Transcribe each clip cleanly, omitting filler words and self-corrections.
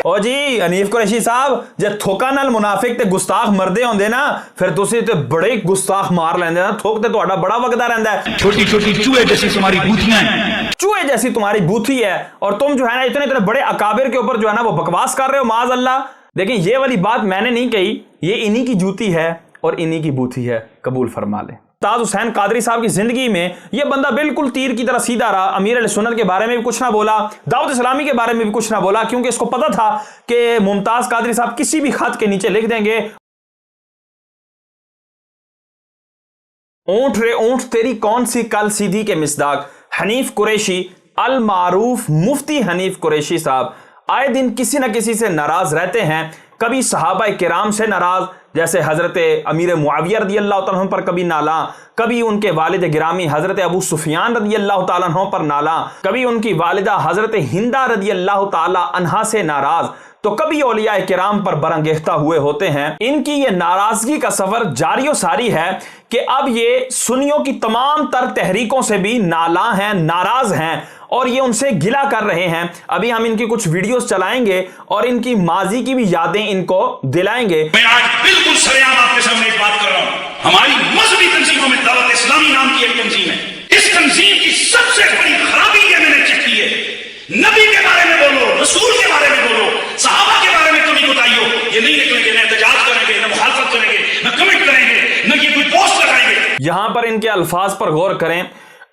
او جی حنیف قریشی صاحب جے تھوکا نال منافق تے گستاخ مردے ہوندے نا پھر تسی تے بڑے گستاخ مار لیندے نا تھوک تے تہاڈا بڑا وگدا رہندا ہے چھوٹی چھوٹی چوہے جیسی تمہاری بوتھیاں ہیں چوہے جیسی تمہاری بوتھی ہے اور تم جو ہے نا اتنے بڑے اکابر کے اوپر جو ہے نا وہ بکواس کر رہے ہو معاذ اللہ لیکن یہ والی بات میں نے نہیں کہی یہ انہی کی جوتی ہے اور انہی کی بوتھی ہے قبول فرما لیں تاج حسین قادری صاحب کی زندگی میں یہ بندہ بالکل تیر کی طرح سیدھا رہا امیر علیہ سنت کے بارے میں بھی کچھ نہ بولا دعوت اسلامی کے بارے میں بھی کچھ نہ بولا کیونکہ اس کو پتا تھا کہ ممتاز قادری صاحب کسی بھی خط کے نیچے لکھ دیں گے اونٹ رے اونٹ تیری کون سی کل سیدھی کے مصداق حنیف قریشی المعروف مفتی حنیف قریشی صاحب آئے دن کسی نہ کسی سے ناراض رہتے ہیں کبھی صحابہ کرام سے ناراض جیسے حضرت امیر معاویہ رضی اللہ تعالیٰ عنہ پر کبھی نالاں کبھی ان کے والد گرامی حضرت ابو سفیان رضی اللہ تعالیٰ عنہ پر نالاں کبھی ان کی والدہ حضرت ہندہ رضی اللہ تعالیٰ عنہا سے ناراض تو کبھی اولیاء کرام پر برانگیختہ ہوئے ہوتے ہیں ان کی یہ ناراضگی کا سفر جاری و ساری ہے کہ اب یہ سنیوں کی تمام تر تحریکوں سے بھی نالاں ہیں ناراض ہیں اور یہ ان سے گلہ کر رہے ہیں ابھی ہم ان کی کچھ ویڈیوز چلائیں گے اور ان کی ماضی کی بھی یادیں ان کو دلائیں گے میں آج بالکل سریعام آپ کے سامنے ایک بات کر رہا ہوں ہماری مذہبی تنظیموں میں دعوت اسلامی نام کی ایک تنظیم ہے اس تنظیم کی سب سے بڑی خرابی یہ میں نے چیک کی ہے نبی کے بارے میں بولو رسول کے بارے میں بولو صحابہ کے بارے میں کمی کوتاہی ہو یہ نہیں نکلیں گے نہ احتجاج کریں گے نہ مخالفت کریں گے نہ کمنٹ کریں گے نہ یہ کوئی پوسٹ لگائیں گے یہاں پر ان کے الفاظ پر غور کریں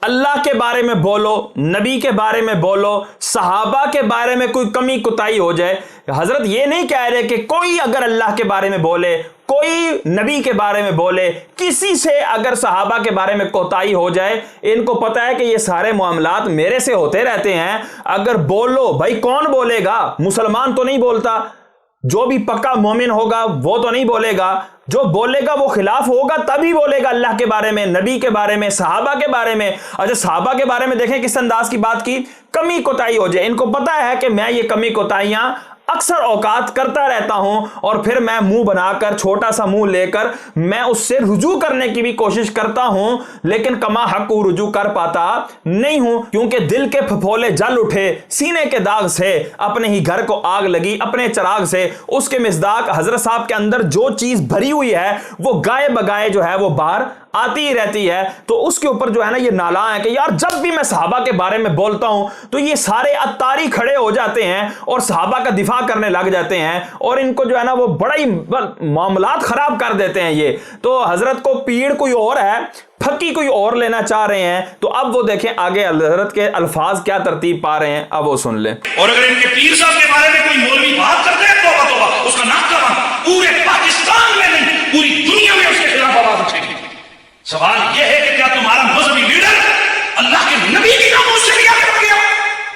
اللہ کے بارے میں بولو نبی کے بارے میں بولو صحابہ کے بارے میں کوئی کمی کوتاہی ہو جائے حضرت یہ نہیں کہہ رہے کہ کوئی اگر اللہ کے بارے میں بولے کوئی نبی کے بارے میں بولے کسی سے اگر صحابہ کے بارے میں کوتاہی ہو جائے ان کو پتا ہے کہ یہ سارے معاملات میرے سے ہوتے رہتے ہیں اگر بولو بھائی کون بولے گا مسلمان تو نہیں بولتا جو بھی پکا مومن ہوگا وہ تو نہیں بولے گا جو بولے گا وہ خلاف ہوگا تبھی بولے گا اللہ کے بارے میں نبی کے بارے میں صحابہ کے بارے میں اچھا صحابہ کے بارے میں دیکھیں کس انداز کی بات کی کمی کوتاہی ہو جائے ان کو پتا ہے کہ میں یہ کمی کوتاہیاں اکثر اوقات کرتا رہتا ہوں اور پھر میں منہ بنا کر چھوٹا سا منہ لے کر میں اس سے رجوع کرنے کی بھی کوشش کرتا ہوں لیکن کما حق رجوع کر پاتا نہیں ہوں کیونکہ دل کے پھپھولے جل اٹھے سینے کے داغ سے اپنے ہی گھر کو آگ لگی اپنے چراغ سے اس کے مصداق حضرت صاحب کے اندر جو چیز بھری ہوئی ہے وہ گائے بگائے جو ہے وہ باہر آتی ہی رہتی ہے تو اس کے اوپر جو ہے نا یہ نالاں ہے کہ یار جب بھی میں صحابہ کے بارے میں بولتا ہوں تو یہ سارے اتاری کھڑے ہو جاتے ہیں اور صحابہ کا دفاع کرنے لگ جاتے ہیں اور ان کو جو ہے نا وہ بڑا ہی معاملات خراب کر دیتے ہیں یہ تو حضرت کو پیڑ کوئی اور ہے پھکی کوئی اور لینا چاہ رہے ہیں تو اب وہ دیکھیں آگے حضرت کے الفاظ کیا ترتیب پا رہے ہیں اب وہ سن لیں اور اگر ان کے پیر صاحب کے بارے میں کوئی مولوی بات کرتے ہیں توبہ توبہ اس کا نام کہاں پورے پاکستان میں نہیں پوری دنیا میں اس کے خلاف آواز اٹھے گی سوال یہ ہے کہ کیا تمہارا مذہبی لیڈر اللہ کے نبی کی ناموس سے ریا کر گیا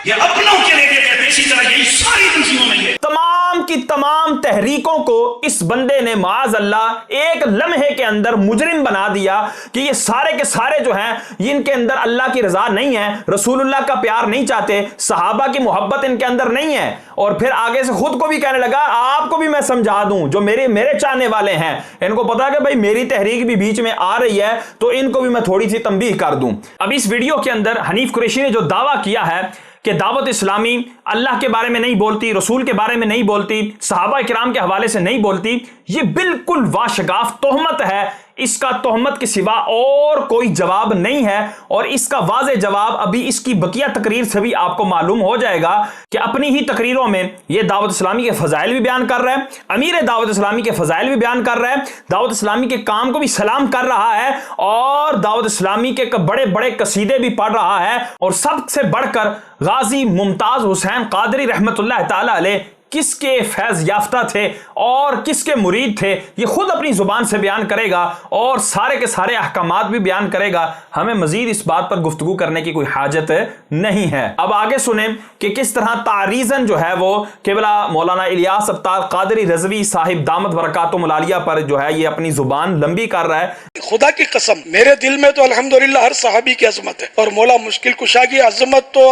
یہ اپنوں کے لیے کہتے ہیں اسی طرح یہی ساری تنظیموں میں یہ تمام کی تمام تحریکوں کو اس بندے نے معاذ اللہ ایک لمحے کے اندر مجرم بنا دیا کہ یہ سارے کے سارے جو ہیں ان کے اندر اللہ کی رضا نہیں ہے رسول اللہ کا پیار نہیں چاہتے صحابہ کی محبت ان کے اندر نہیں ہے اور پھر آگے سے خود کو بھی کہنے لگا آپ کو بھی میں سمجھا دوں جو میرے چاہنے والے ہیں ان کو پتا ہے کہ بھائی میری تحریک بھی بیچ میں آ رہی ہے تو ان کو بھی میں تھوڑی سی تنبیہ کر دوں اب اس ویڈیو کے اندر حنیف قریشی نے جو دعویٰ کیا ہے کہ دعوت اسلامی اللہ کے بارے میں نہیں بولتی رسول کے بارے میں نہیں بولتی صحابہ کرام کے حوالے سے نہیں بولتی یہ بالکل واشگاف تہمت ہے اس کا تہمت کے سوا اور کوئی جواب نہیں ہے اور اس کا واضح جواب ابھی اس کی بقیہ تقریر سے بھی آپ کو معلوم ہو جائے گا کہ اپنی ہی تقریروں میں یہ دعوت اسلامی کے فضائل بھی بیان کر رہا ہے امیر دعوت اسلامی کے فضائل بھی بیان کر رہا ہے دعوت اسلامی کے کام کو بھی سلام کر رہا ہے اور دعوت اسلامی کے بڑے بڑے قصیدے بھی پڑھ رہا ہے اور سب سے بڑھ کر غازی ممتاز حسین قادری رحمت اللہ تعالی علیہ کس کے فیض یافتہ تھے اور کس کے مرید تھے یہ خود اپنی زبان سے بیان کرے گا اور سارے کے سارے احکامات بھی بیان کرے گا ہمیں مزید اس بات پر گفتگو کرنے کی کوئی حاجت نہیں ہے اب آگے سنیں کہ کس طرح تعریضاً جو ہے وہ قبلہ مولانا الیاس ابطال قادری رضوی صاحب دامت برکاتہم العالیہ پر جو ہے یہ اپنی زبان لمبی کر رہا ہے خدا کی قسم میرے دل میں تو الحمدللہ ہر صحابی کی عظمت ہے اور مولا مشکل کشا کی عظمت تو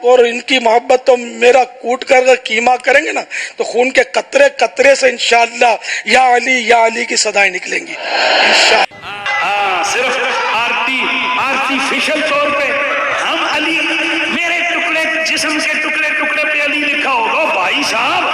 اور ان کی محبت تو میرا کوٹ کر قیمہ کریں گے نا تو خون کے قطرے قطرے سے انشاءاللہ یا علی کی صدائیں نکلیں گی صرف آرٹیفیشل طور پہ ہم علی میرے ٹکڑے جسم کے ٹکڑے ٹکڑے پہ علی لکھا ہوگا بھائی صاحب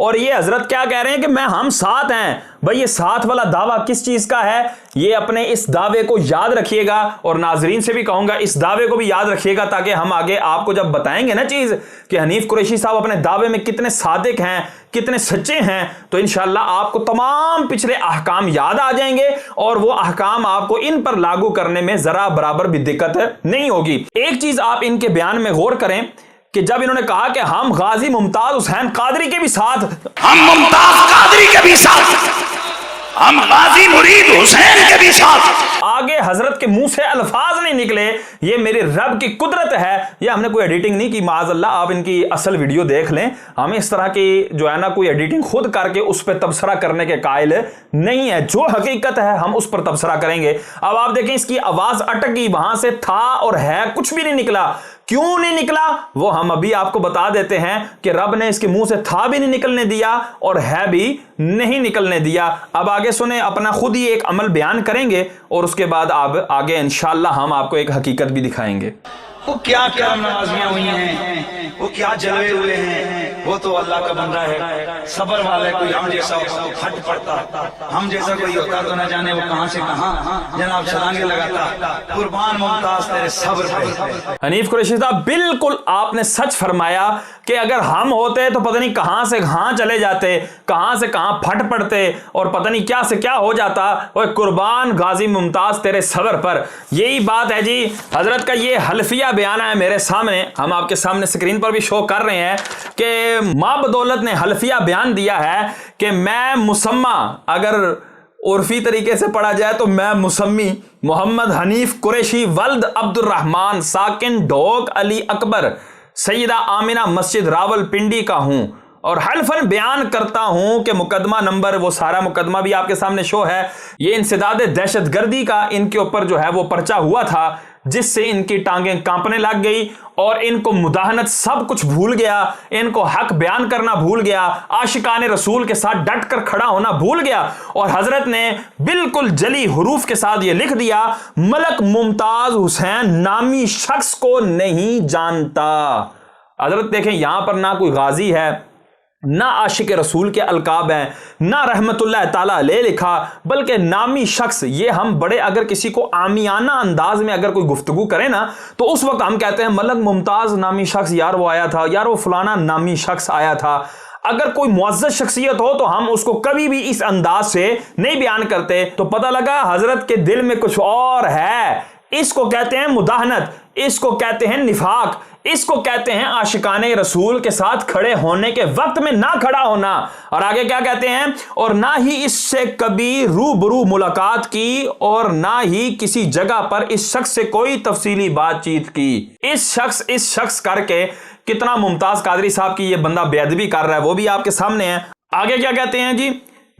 اور یہ حضرت کیا کہہ رہے ہیں کہ ہم ساتھ ہیں. بھائی یہ ساتھ والا دعویٰ کس چیز کا ہے؟ یہ اپنے اس دعوے کو یاد رکھیے گا, اور ناظرین سے بھی کہوں گا اس دعوے کو بھی یاد رکھیے گا, تاکہ ہم آگے آپ کو جب بتائیں گے نا چیز کہ حنیف قریشی صاحب اپنے دعوے میں کتنے صادق ہیں, کتنے سچے ہیں, تو انشاءاللہ آپ کو تمام پچھلے احکام یاد آ جائیں گے, اور وہ احکام آپ کو ان پر لاگو کرنے میں ذرا برابر بھی دقت نہیں ہوگی. ایک چیز آپ ان کے بیان میں غور کریں کہ جب انہوں نے کہا کہ ہم غازی ممتاز حسین قادری کے بھی ساتھ, ہم ممتاز قادری کے بھی ساتھ, ہم غازی مرید حسین کے بھی ساتھ, آگے حضرت کے منہ سے الفاظ نہیں نکلے یہ میرے رب کی قدرت ہے. یہ ہم نے کوئی ایڈیٹنگ نہیں کی, معاذ اللہ آپ ان کی اصل ویڈیو دیکھ لیں. ہمیں اس طرح کی جو ہے نا کوئی ایڈیٹنگ خود کر کے اس پہ تبصرہ کرنے کے قائل نہیں ہے. جو حقیقت ہے ہم اس پر تبصرہ کریں گے. اب آپ دیکھیں اس کی آواز اٹک گئی, وہاں سے تھا اور ہے کچھ بھی نہیں نکلا. کیوں نہیں نکلا وہ ہم ابھی آپ کو بتا دیتے ہیں کہ رب نے اس کے منہ سے تھا بھی نہیں نکلنے دیا اور ہے بھی نہیں نکلنے دیا. اب آگے سنیں, اپنا خود ہی ایک عمل بیان کریں گے اور اس کے بعد آپ آگے انشاءاللہ ہم آپ کو ایک حقیقت بھی دکھائیں گے. وہ کیا کیا نوازیاں ہوئی ہیں, وہ کیا جلوے ہوئے ہیں, وہ تو اللہ کا بندہ ہے, صبر والا ہے. کوئی ہم جیسا ہوتا تو پھٹ پڑتا, ہم جیسا کوئی ہوتا تو نہ جانے وہ کہاں سے کہاں جناب چھلانگے لگاتا. قربان ممتاز تیرے صبر پہ. حنیف قریشی صاحب بالکل آپ نے سچ فرمایا کہ اگر ہم ہوتے تو پتہ نہیں کہاں سے کہاں چلے جاتے, کہاں سے کہاں پھٹ پڑتے اور پتہ نہیں کیا سے کیا ہو جاتا. وہ قربان غازی ممتاز تیرے صبر پر. یہی بات ہے جی. حضرت کا یہ حلفیہ بیان ہے میرے سامنے, ہم آپ کے سامنے سکرین پر بھی شو کر رہے ہیں کہ ماں بدولت نے حلفیہ بیان دیا ہے کہ میں مسمہ, اگر عرفی طریقے سے پڑھا جائے تو میں مسمی محمد حنیف قریشی ولد عبد الرحمن ساکن ڈھوک علی اکبر سیدہ آمنہ مسجد راول پنڈی کا ہوں, اور حلفاً بیان کرتا ہوں کہ مقدمہ نمبر, وہ سارا مقدمہ بھی آپ کے سامنے شو ہے, یہ انسداد دہشت گردی کا ان کے اوپر جو ہے وہ پرچہ ہوا تھا, جس سے ان کی ٹانگیں کانپنے لگ گئی اور ان کو مداہنت سب کچھ بھول گیا, ان کو حق بیان کرنا بھول گیا, عاشقان رسول کے ساتھ ڈٹ کر کھڑا ہونا بھول گیا. اور حضرت نے بالکل جلی حروف کے ساتھ یہ لکھ دیا, ملک ممتاز حسین نامی شخص کو نہیں جانتا. حضرت دیکھیں یہاں پر نہ کوئی غازی ہے, نہ عاشق رسول کے القاب ہیں, نہ رحمت اللہ تعالیٰ علیہ لکھا, بلکہ نامی شخص. یہ ہم بڑے اگر کسی کو عامیانہ انداز میں اگر کوئی گفتگو کرے نا تو اس وقت ہم کہتے ہیں ملک ممتاز نامی شخص, یار وہ آیا تھا, یار وہ فلانا نامی شخص آیا تھا. اگر کوئی معزز شخصیت ہو تو ہم اس کو کبھی بھی اس انداز سے نہیں بیان کرتے. تو پتہ لگا حضرت کے دل میں کچھ اور ہے. اس کو کہتے ہیں مداہنت, اس کو کہتے ہیں نفاق, اس کو کہتے ہیں عاشقان رسول کے ساتھ کھڑے ہونے کے وقت میں نہ کھڑا ہونا. اور آگے کیا کہتے ہیں, اور نہ ہی اس سے کبھی روبرو ملاقات کی اور نہ ہی کسی جگہ پر اس شخص سے کوئی تفصیلی بات چیت کی. اس شخص کر کے کتنا ممتاز قادری صاحب کی یہ بندہ بے ادبی کر رہا ہے, وہ بھی آپ کے سامنے ہے. آگے کیا کہتے ہیں جی,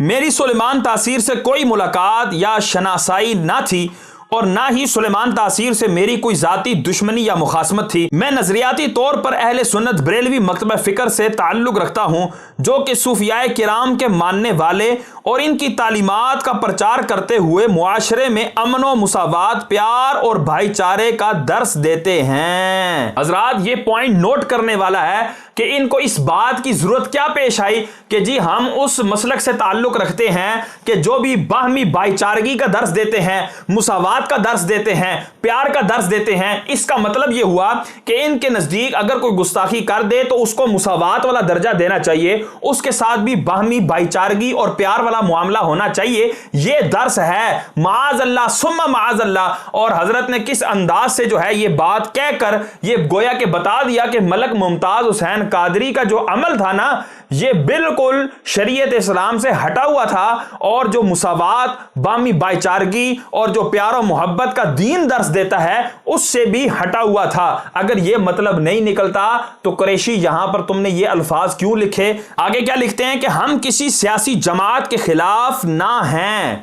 میری سلیمان تاثیر سے کوئی ملاقات یا شناسائی نہ تھی اور نہ ہی سلیمان تاثیر سے میری کوئی ذاتی دشمنی یا مخاصمت تھی. میں نظریاتی طور پر اہل سنت بریلوی مکتبہ فکر سے تعلق رکھتا ہوں, جو کہ صوفیاء کرام کے ماننے والے اور ان کی تعلیمات کا پرچار کرتے ہوئے معاشرے میں امن و مساوات, پیار اور بھائی چارے کا درس دیتے ہیں. حضرات یہ پوائنٹ نوٹ کرنے والا ہے کہ ان کو اس بات کی ضرورت کیا پیش آئی کہ جی ہم اس مسلک سے تعلق رکھتے ہیں کہ جو بھی باہمی بھائی چارگی کا درس دیتے ہیں, مساوات کا درس دیتے ہیں, پیار کا درس دیتے ہیں. اس کا مطلب یہ ہوا کہ ان کے نزدیک اگر کوئی گستاخی کر دے تو اس کو مساوات والا درجہ دینا چاہیے, اس کے ساتھ بھی باہمی بھائی چارگی اور پیار والا معاملہ ہونا چاہیے. یہ درس ہے معاذ اللہ ثم معاذ اللہ. اور حضرت نے کس انداز سے جو ہے یہ بات کہہ کر یہ گویا کہ بتا دیا کہ ملک ممتاز حسین قادری کا جو عمل تھا نا یہ بالکل شریعت اسلام سے ہٹا ہوا تھا, اور جو مساوات, باہمی بھائی چارگی اور جو پیار و محبت کا دین درس دیتا ہے اس سے بھی ہٹا ہوا تھا. اگر یہ مطلب نہیں نکلتا تو قریشی یہاں پر تم نے یہ الفاظ کیوں لکھے؟ آگے کیا لکھتے ہیں کہ ہم کسی سیاسی جماعت کے خلاف نہ ہیں.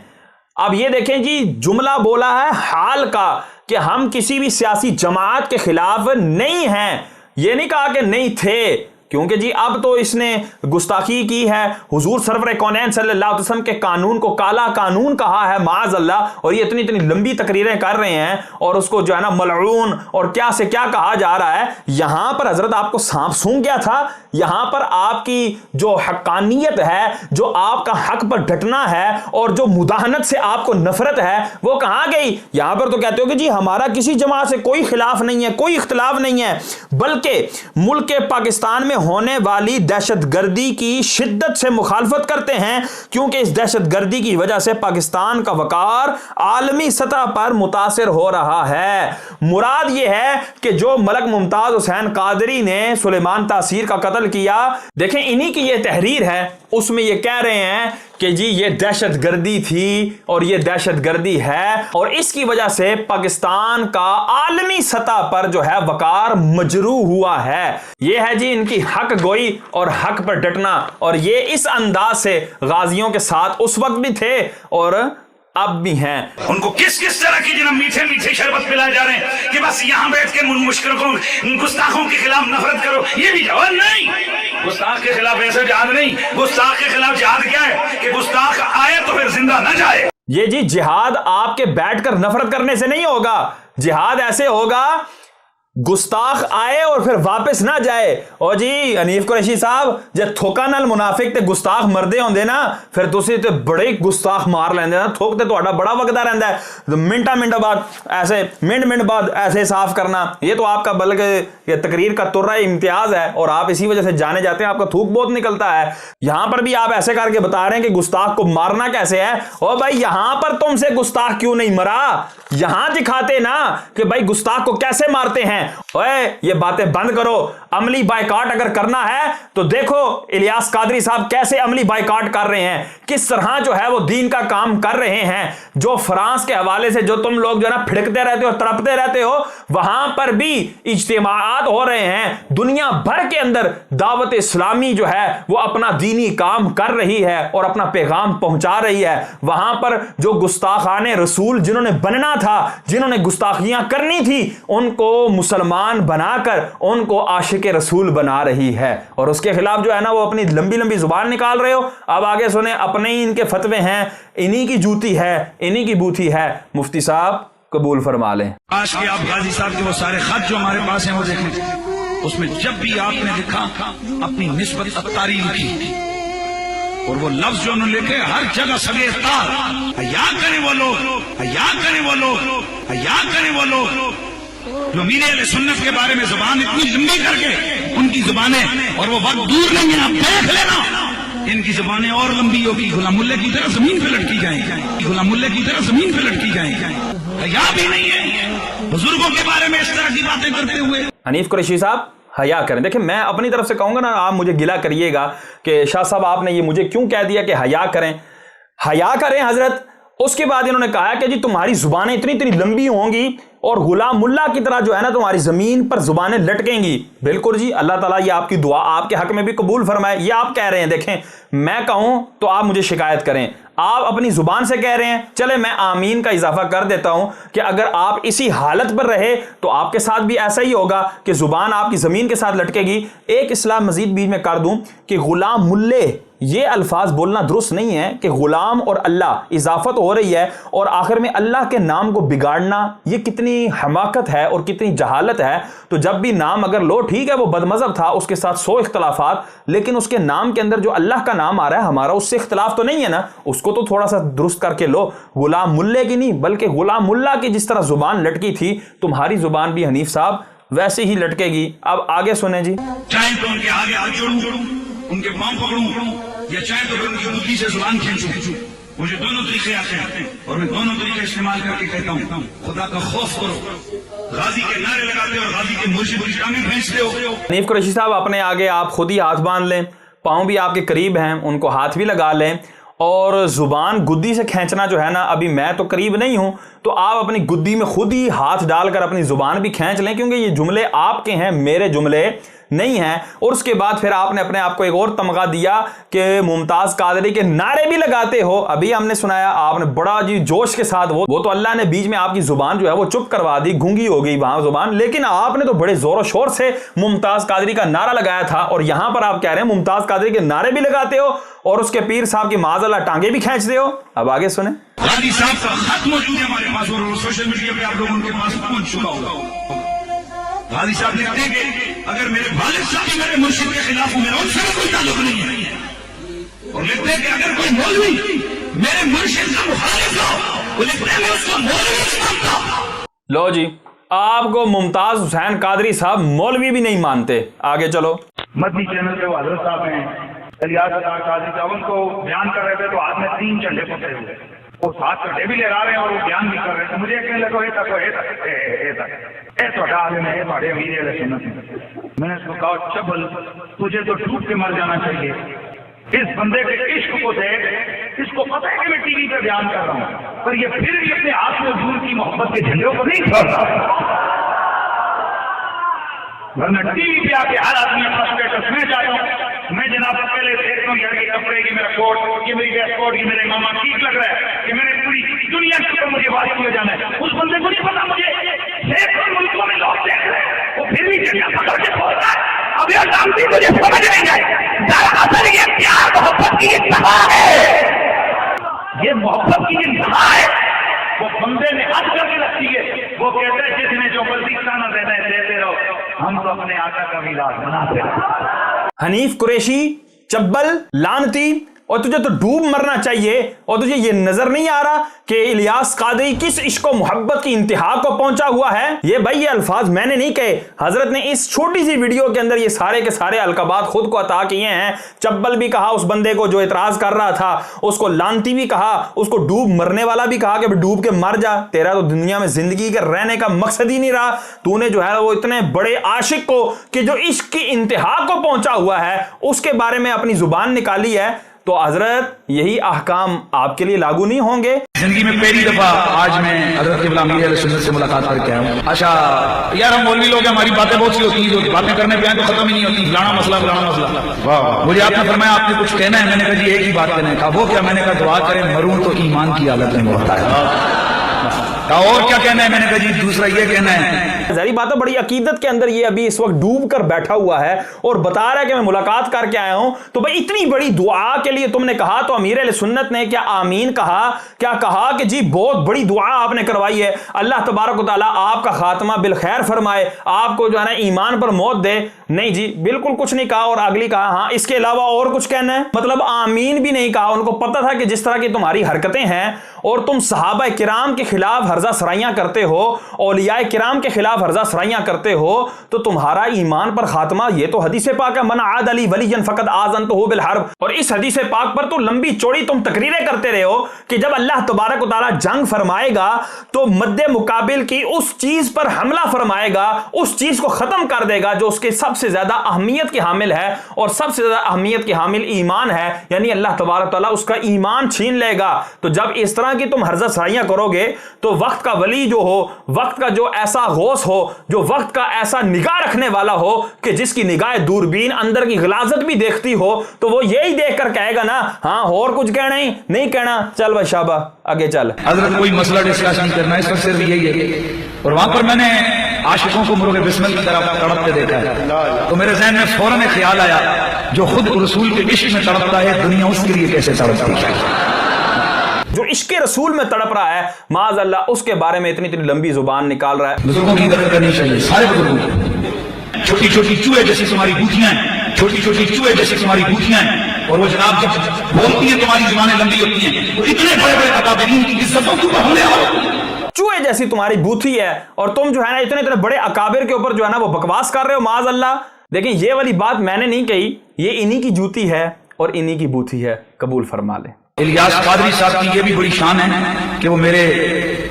اب یہ دیکھیں جی, جملہ بولا ہے حال کا کہ ہم کسی بھی سیاسی جماعت کے خلاف نہیں ہیں, یہ نہیں کہا کہ نہیں تھے. کیونکہ جی اب تو اس نے گستاخی کی ہے، حضور سرور کونین صلی اللہ علیہ وسلم کے قانون کو کالا قانون کہا ہے معاذ اللہ، اور یہ اتنی اتنی لمبی تقریریں کر رہے ہیں اور اس کو جو ہے نا ملعون اور کیا سے کیا کہا جا رہا ہے۔ یہاں پر حضرت آپ کو سانپ سونگ گیا تھا، یہاں پر آپ کی جو حقانیت ہے، جو آپ کا حق پر ڈٹنا ہے اور جو مداہنت سے آپ کو نفرت ہے وہ کہاں گئی؟ یہاں پر تو کہتے ہو کہ جی ہمارا کسی جماعت سے کوئی خلاف نہیں ہے، کوئی اختلاف نہیں ہے، بلکہ ملک پاکستان میں ہونے والی دہشت گردی کی شدت سے مخالفت کرتے ہیں، کیونکہ اس دہشت گردی کی وجہ سے پاکستان کا وقار عالمی سطح پر متاثر ہو رہا ہے۔ مراد یہ ہے کہ جو ملک ممتاز حسین قادری نے سلیمان تاثیر کا قتل کیا، دیکھیں انہی کی یہ تحریر ہے، اس میں یہ کہہ رہے ہیں کہ جی یہ دہشت گردی تھی اور یہ دہشت گردی ہے، اور اس کی وجہ سے پاکستان کا عالمی سطح پر جو ہے وقار مجروح ہوا ہے۔ یہ ہے جی ان کی حق گوئی اور حق پر ڈٹنا، اور یہ اس انداز سے غازیوں کے ساتھ اس وقت بھی تھے اور اب بھی ہیں۔ ان کو کس کس طرح کی جناب میٹھے میٹھے شربت پلائے جا رہے ہیں کہ بس یہاں بیٹھ کے مشرکوں گستاخوں کے خلاف نفرت کرو، یہ بھی جہاد نہیں۔ گستاخ کے خلاف ایسا جہاد نہیں، گستاخ کے خلاف جہاد کیا ہے کہ گستاخ آئے تو پھر زندہ نہ جائے۔ یہ جی جہاد آپ کے بیٹھ کر نفرت کرنے سے نہیں ہوگا، جہاد ایسے ہوگا گستاخ آئے اور پھر واپس نہ جائے۔ اور جی حنیف قریشی صاحب جے تھوکا نال منافق تے گستاخ مردے ہوندے نا پھر تسی تے بڑے گستاخ مار لیندے نا، تھوک تے تہاڈا بڑا وقتا رہندا ہے، منٹا بعد ایسے منٹ بعد ایسے صاف کرنا، یہ تو آپ کا بلکہ یہ تقریر کا ترہ امتیاز ہے اور آپ اسی وجہ سے جانے جاتے ہیں، آپ کا تھوک بہت نکلتا ہے۔ یہاں پر بھی آپ ایسے کر کے بتا رہے ہیں کہ گستاخ کو مارنا کیسے ہے، اور بھائی یہاں پر تم سے گستاخ کیوں نہیں مرا، یہاں دکھاتے نا کہ بھائی گستاخ کو کیسے مارتے ہیں۔ اوے یہ باتیں بند کرو، عملی بائیکاٹ اگر کرنا ہے تو دیکھو الیاس قادری صاحب کیسے عملی بائیکاٹ کر رہے ہیں، کس طرح جو ہے وہ دین کا کام کر رہے ہیں۔ جو فرانس کے حوالے سے جو تم لوگ جو ہے نا پھڑکتے رہتے ہو، تڑپتے رہتے ہو، وہاں پر بھی اجتماعات ہو رہے ہیں، دنیا بھر کے اندر دعوت اسلامی جو ہے وہ اپنا دینی کام کر رہی ہے اور اپنا پیغام پہنچا رہی ہے۔ وہاں پر جو گستاخان رسول جنہوں نے بننا تھا، جنہوں نے گستاخیاں کرنی تھی، ان کو مسلمان بنا کر ان کو عاشق رسول بنا رہی ہے، اور اس کے خلاف جو ہے نا وہ اپنی لمبی لمبی زبان نکال رہے ہو۔ اب آگے سنیں، اپنے ہی ان کے فتوے ہیں، انہی کی جوتی ہے، انہی کی بوتھی ہے، مفتی صاحب قبول فرما لیں۔ آج کے آپ غازی صاحب کے وہ سارے خط جو ہمارے پاس ہیں وہ دیکھ لیں، اس میں جب بھی آپ نے لکھا اپنی نسبت اتاری لکھی، اور وہ لفظ جو انہوں نے لکھے ہر جگہ سگے تار، حیا کریں وہ لوگ، حیا کریں وہ لوگ، حیا کریں وہ لوگ جو امیر اہل سنت کے بارے میں زبان اتنی لمبی کر کے، ان کی زبانیں، اور وہ وقت دور نہیں ہے، آپ دیکھ لینا ان کی زبانیں اور لمبی ہوگی، غلام اللہ کی طرح زمین پہ لٹکی جائیں، غلام اللہ کی طرح زمین پہ لٹکی جائیں۔ حیا بھی نہیں ہے بزرگوں کے بارے میں اس طرح کی باتیں کرتے ہوئے۔ حنیف قریشی صاحب حیا کریں، دیکھیں میں اپنی طرف سے کہوں گا نا، آپ مجھے گلہ کریے گا کہ شاہ صاحب آپ نے یہ مجھے کیوں کہہ دیا کہ حیا کریں، حیا کریں حضرت۔ اس کے بعد انہوں نے کہا کہ جی تمہاری زبانیں اتنی اتنی لمبی ہوں گی اور غلام اللہ کی طرح جو ہے نا تمہاری زمین پر زبانیں لٹکیں گی۔ بالکل جی، اللہ تعالیٰ یہ آپ کی دعا آپ کے حق میں بھی قبول فرمائے۔ یہ آپ کہہ رہے ہیں، دیکھیں میں کہوں تو آپ مجھے شکایت کریں، آپ اپنی زبان سے کہہ رہے ہیں، چلے میں آمین کا اضافہ کر دیتا ہوں کہ اگر آپ اسی حالت پر رہے تو آپ کے ساتھ بھی ایسا ہی ہوگا کہ زبان آپ کی زمین کے ساتھ لٹکے گی۔ ایک اصلاح مزید بیچ میں کر دوں کہ غلام ملے یہ الفاظ بولنا درست نہیں ہے کہ غلام اور اللہ اضافت ہو رہی ہے اور آخر میں اللہ کے نام کو بگاڑنا، یہ کتنی حماقت ہے اور کتنی جہالت ہے۔ تو جب بھی نام اگر لو، ٹھیک ہے وہ بد مذہب تھا، اس کے ساتھ 100 اختلافات، لیکن اس کے نام کے اندر جو اللہ کا نام آ رہا ہے ہمارا اس سے اختلاف تو نہیں ہے نا، اس کو تو تھوڑا سا درست کر کے لو۔ غلام ملے کی نہیں بلکہ غلام اللہ کی جس طرح زبان لٹکی تھی، تمہاری زبان بھی حنیف صاحب ویسے ہی لٹکے گی۔ اب آگے سنیں جی۔ چاہے تو ان کے آگے ہاتھ جوڑوں، ان کے پاؤں پکڑوں، یا چاہے تو پھر ان کی بدھی سے زبان کھینچوں۔ مجھے دونوں طریقے آتے ہیں اور میں دونوں طریقے استعمال کر کے کہتا ہوں، خدا کا خوف کرو، غازی کے نعرے لگاتے ہو اور غازی کے مرشد کی ٹانگیں کھینچتے ہو۔ حنیف قریشی صاحب اپنے آگے آپ خود ہی ہاتھ باندھ لیں، پاؤں بھی آپ کے قریب ہیں، ان کو ہاتھ بھی لگا لیں، اور زبان گدی سے کھینچنا جو ہے نا، ابھی میں تو قریب نہیں ہوں تو آپ اپنی گدی میں خود ہی ہاتھ ڈال کر اپنی زبان بھی کھینچ لیں، کیونکہ یہ جملے آپ کے ہیں، میرے جملے نہیں ہیں. اور اس کے بعد پھر آپ نے اپنے آپ کو ایک اور تمغہ دیا کہ ممتاز قادری کے نعرے بھی لگاتے ہو. ابھی ہم نے سنایا آپ نے بڑا جی جوش کے ساتھ وہ تو اللہ نے بیچ میں آپ کی زبان جو ہے وہ چپ کروا دی, گونگی ہو گئی وہاں زبان, لیکن آپ نے تو بڑے زور و شور سے ممتاز قادری کا نعرہ لگایا تھا. اور یہاں پر آپ کہہ رہے ہیں ممتاز قادری کے نعرے بھی لگاتے ہو اور اس کے پیر صاحب کی معاذ اللہ ٹانگیں بھی کھینچتے ہو. اب آگے سنیں. غازی صاحب کا خط موجود ہے ہمارے پاس اور سوشل میڈیا پہ آپ لوگوں کے پاس پہنچ چکا ہوگا. غازی صاحب لکھتے ہیں کہ اگر میرے والد صاحب میرے مرشد کے خلاف ہوں, میرا ان سے کوئی تعلق نہیں ہے. اور لکھتے ہیں کہ اگر کوئی مولوی میرے مرشد کا مخالف ہو, وہ لکھتے ہیں میں اس کو مولوی سمجھتا ہوں. لو جی, آپ کو ممتاز حسین قادری صاحب مولوی بھی نہیں مانتے. آگے چلو. مدنی چینل پہ وہ حضرت صاحب ہیں الیاس قادری صاحب, ان کو بیان کر رہے تھے تو ہاتھ میں 3 جھنڈے پکڑے ہوئے, وہ 7 جھنڈے بھی لہرا رہے ہیں اور وہ بیان بھی کر رہے ہیں. مجھے کہنے لگا میں نے اس کو کہا چبل تجھے تو ڈوب کے مر جانا چاہیے. اس بندے کے عشق کو دیکھ, اس کو پتہ ہے کہ میں ٹی وی پہ بیان کر رہا ہوں, پر یہ پھر بھی اپنے ہاتھ میں حضور کی محبت کے جھنڈوں کو نہیں چھوڑتا. ورنہ ٹی وی پہ آ کے ہر آدمی اپنا اسٹیٹس میں جاتا ہوں, میں جناب پہلے دیکھتا ہوں یہ کپڑے کی میرا کوٹ, یہ میری ویسٹ کوٹ, یہ میرے ماما ٹھیک لگ رہا ہے کہ میں نے پوری دنیا کے اوپر مجھے بات کیے جانا ہے. اس بندے کو نہیں پتا مجھے سینکڑوں ملکوں میں لوگ دیکھ رہے ہیں, وہ پھر بھی چڑیا پکڑ کے بول رہا ہے. اب یہ شانتی مجھے سمجھ نہیں آئی. دراصل یہ پیار محبت کی انتہا ہے, یہ محبت کی انتہا ہے. وہ بندے نے حد کر کے رکھی ہے. وہ کہتے ہیں جس نے جو مرضی کھانا دینا ہے دیتے رہو, ہم تو اپنے آقا کا میلاد مناتے رہو. حنیف قریشی, چبل, لعنتی, اور تجھے تو ڈوب مرنا چاہیے. اور تجھے یہ نظر نہیں آ رہا کہ الیاس قادری کس عشق و محبت کی انتہا کو پہنچا ہوا ہے؟ یہ بھائی یہ الفاظ میں نے نہیں کہے, حضرت نے اس چھوٹی سی ویڈیو کے اندر یہ سارے کے سارے القابات خود کو عطا کیے ہیں. چبل بھی کہا اس بندے کو جو اعتراض کر رہا تھا, اس کو لعنتی بھی کہا, اس کو ڈوب مرنے والا بھی کہا کہ ڈوب کے مر جا, تیرا تو دنیا میں زندگی کے رہنے کا مقصد ہی نہیں رہا. تو نے جو ہے وہ اتنے بڑے عاشق کو کہ جو عشق کی انتہا کو پہنچا ہوا ہے اس کے بارے میں اپنی زبان نکالی ہے. تو حضرت یہی احکام آپ کے لیے لاگو نہیں ہوں گے؟ زندگی میں پہلی دفعہ آج میں حضرت قبلہ امیر علیہ سنت سے ملاقات کر کے آیا ہوں. اچھا یار ہم مولوی لوگ ہیں, ہماری باتیں بہت سی ہوتی ہیں, جو باتیں کرنے پہ آئیں تو ختم ہی نہیں ہوتی. فلانا مسئلہ. مجھے آپ نے فرمایا آپ نے کچھ کہنا ہے, میں نے کہا جی ایک ہی بات کہنا ہے. کہا وہ کیا؟ میں نے کہا دعا کریں مروں تو ایمان کی حالت میں ہوتا ہے. کہا اور کیا کہنا ہے؟ میں نے کہا جی دوسرا یہ کہنا ہے. ظاہری بات ہے بڑی عقیدت کے اندر یہ ابھی اس وقت ڈوب کر بیٹھا ہوا ہے اور بتا رہا ہے کہ میں ملاقات کر کے آیا ہوں. تو بھائی اتنی بڑی دعا کے لیے تم نے کہا تو امیر اہل سنت نے کیا آمین کہا؟ کیا کہا کہ جی بہت بڑی دعا آپ نے کروائی ہے, اللہ تبارک و تعالیٰ آپ کا خاتمہ بالخیر فرمائے, آپ کو جو ہے نا ایمان پر موت دے؟ نہیں جی بالکل کچھ نہیں کہا. اور اگلی کہا ہاں اس کے علاوہ اور کچھ کہنا ہے, مطلب آمین بھی نہیں کہا. ان کو پتہ تھا کہ جس طرح کی تمہاری حرکتیں ہیں اور تم صحابہ کرام کے خلاف ہرزہ سرائیاں کرتے ہو, اولیاء کرام کے خلاف ہرزہ سرائیاں کرتے ہو, تو تمہارا ایمان پر خاتمہ, یہ تو حدیث پاک ہے من عاد لی ولیًا فقد آذنتہ بالحرب. اور اس حدیث پاک پر تو لمبی چوڑی تم تقریریں کرتے رہے ہو کہ جب اللہ تبارک و تعالیٰ جنگ فرمائے گا تو مد مقابل کی اس چیز پر حملہ فرمائے گا, اس چیز کو ختم کر دے گا جو اس کے سب سے زیادہ اہمیت کی حامل ہے, اور سب سے زیادہ اہمیت کی حامل ایمان ہے. یعنی اللہ تبارک و تعالیٰ اس کا ایمان چھین لے گا. تو جب اس طرح کی تم ہرزہ سرائیاں کرو گے تو وقت کا ولی جو ہو, وقت کا جو ایسا غوث ہو, جو وقت کا ایسا نگاہ رکھنے والا ہو کہ جس کی نگاہ دوربین اندر کی غلاظت بھی دیکھتی ہو, تو وہ یہی دیکھ کر کہے گا نا ہاں اور کچھ کہنا ہی نہیں کہنا, چل بھائی شابہ آگے چل. حضرت کوئی مسئلہ ڈسکشن کرنا ہے, اس پر صرف یہی ہے. اور وہاں پر میں نے عاشقوں کو مرغ بسمل کی طرف تڑپتے دیکھا ہے, تو میرے ذہن میں فوراً خیال آیا جو خود رسول کے عشق میں تڑپتا ہے دنیا اس کے لیے کیسے تڑپتی ہے. جو عشق رسول میں تڑپ رہا ہے معاذ اللہ, اس کے بارے میں اتنی لمبی زبان نکال رہا ہے. بزرگوں کی قدر کرنی چاہیے, سارے بزرگوں کی. چھوٹی چھوٹی چوہے جیسی تمہاری بوٹیاں ہیں, چھوٹی چھوٹی چوہے جیسی تمہاری بوٹیاں ہیں, اور وہ جناب جب بولتی ہیں تمہاری زبانیں لمبی ہوتی ہیں, وہ اتنے بڑے بڑے اکابرین کی عزتوں کے اوپر حملے آتے ہیں. چوہے جیسی تمہاری بوتھی ہے اور تم جو ہے نا اتنے بڑے اکابر کے اوپر جو ہے نا وہ بکواس کر رہے ہو معاذ اللہ. لیکن یہ والی بات میں نے نہیں کہی, یہ انہی کی جوتی ہے اور انہی کی بوتھی ہے, قبول فرما لیں. الیاس قادری صاحب کی یہ بھی بڑی شان ہے کہ وہ میرے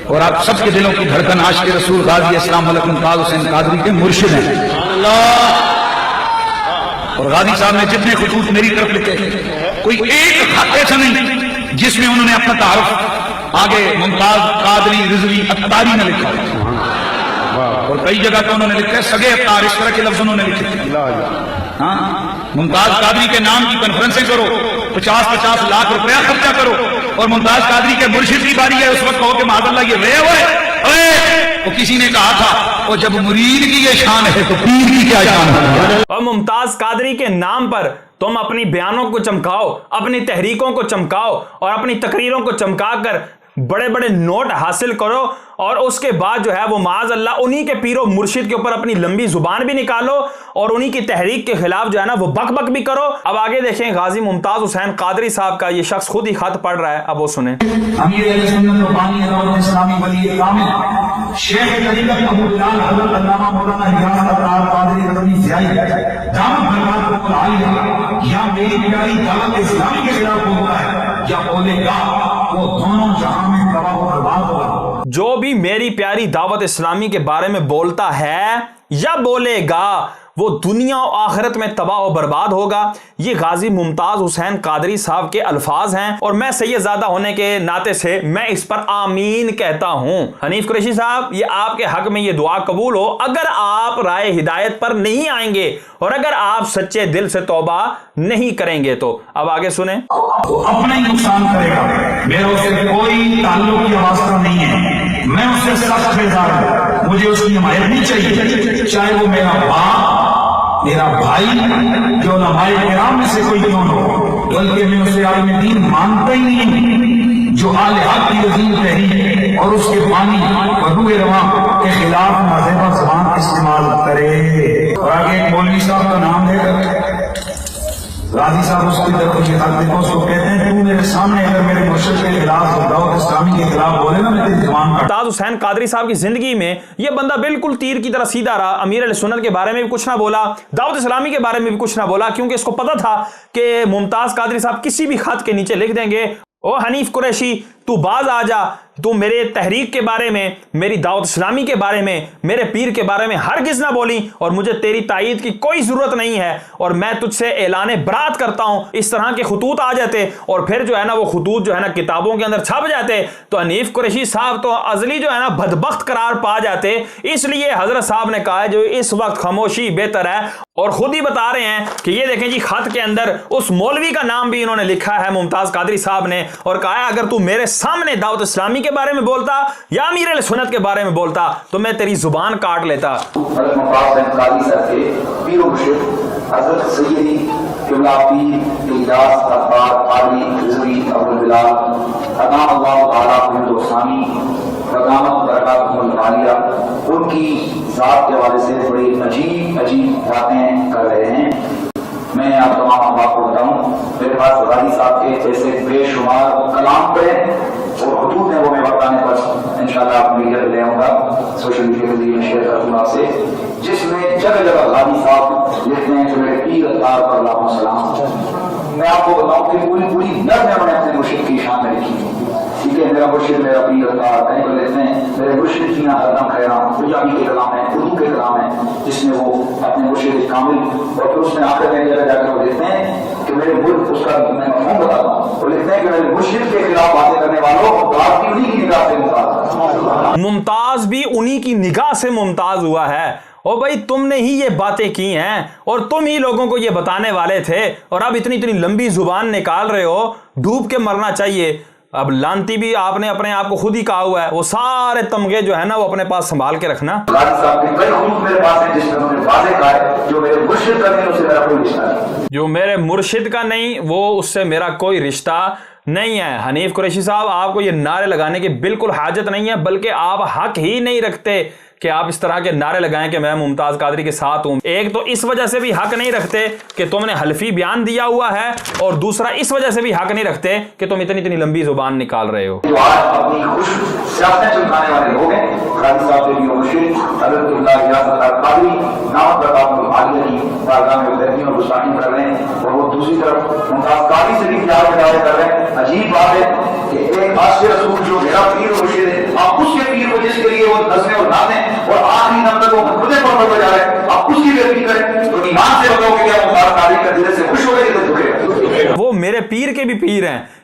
اور آپ سب کے دلوں کی دھڑکن عاشق رسول غازی اسلام علیہ ممتاز حسین قادری کے مرشد ہیں. اور غازی صاحب نے جتنے خطوط میری طرف لکھے, کوئی ایک خط ایسا نہیں جس میں انہوں نے اپنا تعارف آگے ممتاز قادری رضوی اتاری نے لکھا. اور کئی جگہ تو انہوں نے لکھا ہے سگے افطار، اس طرح کے لفظ انہوں نے لکھے. ہاں ممتاز قادری کے نام کی کنفرنسیں کرو، 50-50 لاکھ روپیہ خرچہ کرو، اور ممتاز قادری کے مرشد کی باری ہے اس وقت کہو کہ معاذ اللہ یہ رہے ہوئے. وہ کسی نے کہا تھا وہ جب مرید کی یہ شان ہے تو پیر کی کیا شان ہے. اور ممتاز قادری کے نام پر تم اپنی بیانوں کو چمکاؤ، اپنی تحریکوں کو چمکاؤ اور اپنی تقریروں کو چمکا کر بڑے بڑے نوٹ حاصل کرو، اور اس کے بعد جو ہے وہ معاذ اللہ انہی کے پیر و مرشد کے اوپر اپنی لمبی زبان بھی نکالو اور انہی کی تحریک کے خلاف جو ہے نا وہ بک بک بھی کرو. اب آگے دیکھیں غازی ممتاز حسین قادری صاحب کا یہ شخص خود ہی خط پڑھ رہا ہے، اب وہ سنیں. امیر اہل سنت و بانی دعوت اسلامی ولی کامل شیخ طریقت ابو بلال حضرت علامہ مولانا ریاض اطہار قادری رضوی زیائی دامت برکاتہ العالیہ یا میری پیاری دعوت اسلامی کے خلاف بولتا ہے یا بولے گا وہ دونوں جہاں میں تباہ و برباد ہوگا. جو بھی میری پیاری دعوت اسلامی کے بارے میں بولتا ہے یا بولے گا وہ دنیا و آخرت میں تباہ و برباد ہوگا. یہ غازی ممتاز حسین قادری صاحب کے الفاظ ہیں اور میں سید زادہ ہونے کے ناطے سے میں اس پر آمین کہتا ہوں. حنیف قریشی صاحب یہ آپ کے حق میں یہ دعا قبول ہو اگر آپ رائے ہدایت پر نہیں آئیں گے اور اگر آپ سچے دل سے توبہ نہیں کریں گے تو. اب آگے سنیں. وہ اپنا ہی نقصان کرے گا، میرا اس سے کوئی تعلق یا واسطہ نہیں ہے. میں اس سے سخت بیزار ہوں، مجھے اس کی حمایت نہیں چاہیے، چاہے وہ میرا باپ، میرا بھائی، جو علماء کرام میں سے کوئی کیوں ہو. بلکہ میں اسے عالم دین مانتا ہی نہیں جو آل حق کی عظیم تحریک اور اس کے بانی اور روح رواں کے خلاف نازیبہ زبان استعمال کرے. اور آگے ایک مولوی صاحب کا نام لے کر راضی صاحب اس کی طرف یہ خط دیکھو، اس کو کہتے ہیں تو میرے سامنے اگر میرے مرشد کے خلاف اور دعوت اسلامی کے خلاف بولے نا میں تیری زبان کاٹ. ممتاز حسین قادری صاحب کی زندگی میں یہ بندہ بالکل تیر کی طرح سیدھا رہا. امیر علیہ سنت کے بارے میں بھی کچھ نہ بولا، دعوت اسلامی کے بارے میں بھی کچھ نہ بولا، کیونکہ اس کو پتا تھا کہ ممتاز قادری صاحب کسی بھی خط کے نیچے لکھ دیں گے او حنیف قریشی تو باز آ جا، تو میرے تحریک کے بارے میں، میری دعوت اسلامی کے بارے میں، میرے پیر کے بارے میں ہرگز نہ بولی اور مجھے تیری تائید کی کوئی ضرورت نہیں ہے اور میں تجھ سے اعلان برات کرتا ہوں. اس طرح کے خطوط آ جاتے اور پھر جو ہے نا وہ خطوط جو ہے نا کتابوں کے اندر چھپ جاتے تو حنیف قریشی صاحب تو ازلی جو ہے نا بدبخت قرار پا جاتے. اس لیے حضرت صاحب نے کہا جو اس وقت خاموشی بہتر ہے، اور خود ہی بتا رہے ہیں کہ یہ دیکھیں جی خط کے اندر اس مولوی کا نام بھی انہوں نے لکھا ہے ممتاز قادری صاحب نے، اور کہا ہے اگر تو میرے سامنے دعوت اسلامی کے بارے میں بولتا یا امیر علیہ سنت کے بارے میں بولتا تو میں تیری زبان کاٹ لیتا. حضرت ممتاز حسین قادری صاحب کے پیر و مرشد حضرت سیدی قبلہ پیر الیاس اطہار قادری رضوی ابو بلال ادام اللہ تعالیٰ حمد الثانی وقامت برکاتہ العالیہ ان کی ذات کے حوالے سے بڑی عجیب عجیب باتیں کر رہے ہیں. میں آپ تمام احباب کو بتاؤں میرے پاس غازی صاحب کے ایسے بے شمار کلام پڑے اور خطوط ہیں وہ میں بتانے پر انشاءاللہ آپ میڈیا پہ لے آؤں گا، سوشل میڈیا کے ذریعے شیئر کروں گا آپ سے، جس میں جگہ جگہ غازی صاحب لکھتے ہیں کہ میرے پیر اطہار پر لاکھوں سلام. میں آپ کو بتاؤں کہ پوری نظم میں نے اپنے مرشد کی شان میں لکھی ہے. ٹھیک ہے، میرا مرشد میرا پیر اطہار کہیں کو لیتے ہیں میرے مرشد کی نہ ہردم خیرام پنجابی کے کلام ہے، اردو کے کلام ہے، جس میں وہ اپنے مرشد کامل اور پھر اس میں آخر میں جگہ جا کر وہ لکھتے ہیں کہ میرے ملک اس کا میں مفہوم بتاتا ہوں. وہ لکھتے ہیں کہ میرے مرشد کے خلاف باتیں کرنے والوں بات کی انہی کی نگاہ سے ممتاز. ممتاز بھی انہی کی نگاہ سے ممتاز ہوا ہے. او بھائی تم نے ہی یہ باتیں کی ہیں اور تم ہی لوگوں کو یہ بتانے والے تھے اور اب اتنی لمبی زبان نکال رہے ہو، ڈوب کے مرنا چاہیے. اب لانتی بھی آپ نے اپنے آپ کو خود ہی کہا ہوا ہے، وہ سارے تمغے جو ہے نا وہ اپنے پاس سنبھال کے رکھنا. غازی صاحب کے کئی خطوط میرے پاس ہیں جس میں انہوں نے واضح کہا ہے جو میرے مرشد کا نہیں اس سے میرا کوئی رشتہ نہیں. جو میرے مرشد کا نہیں وہ اس سے میرا کوئی رشتہ نہیں ہے. حنیف قریشی صاحب آپ کو یہ نعرے لگانے کی بالکل حاجت نہیں ہے، بلکہ آپ حق ہی نہیں رکھتے کہ آپ اس طرح کے نعرے لگائیں کہ میں ممتاز قادری کے ساتھ ہوں. ایک تو اس وجہ سے بھی حق نہیں رکھتے کہ تم نے حلفی بیان دیا ہوا ہے، اور دوسرا اس وجہ سے بھی حق نہیں رکھتے کہ تم اتنی لمبی زبان نکال رہے ہو. جو آج اپنی خوش سیاستیں چمکانے والے لوگ ہیں غازی صاحب کے مرشد حضرت اللہ ریاض اطہار قادری نام برکاتہ العالیہ کی بارگاہ میں ادھر اور گستاخی کر رہے ہیں، اور وہ دوسری طرف ممتاز قادری سے بھی پیار کے دعوے کر رہے ہیں. عجیب بات ہے کہ ایک عاشق رسول جو میرا پیر و مرشد ہے، آپ اس کے پیر کو جس کے لیے وہ نظمیں اور نعتیں اور آخری نم تک وہ خودے پر بجا رہے ہیں، آپ اس کی بےعزتی کریں تو ایمان سے بتاؤ کہ کیا ممتاز قادری کا دل سے خوش ہو گئے کہ دکھے. وہ میرے پیر کے بھی پیر ہیں،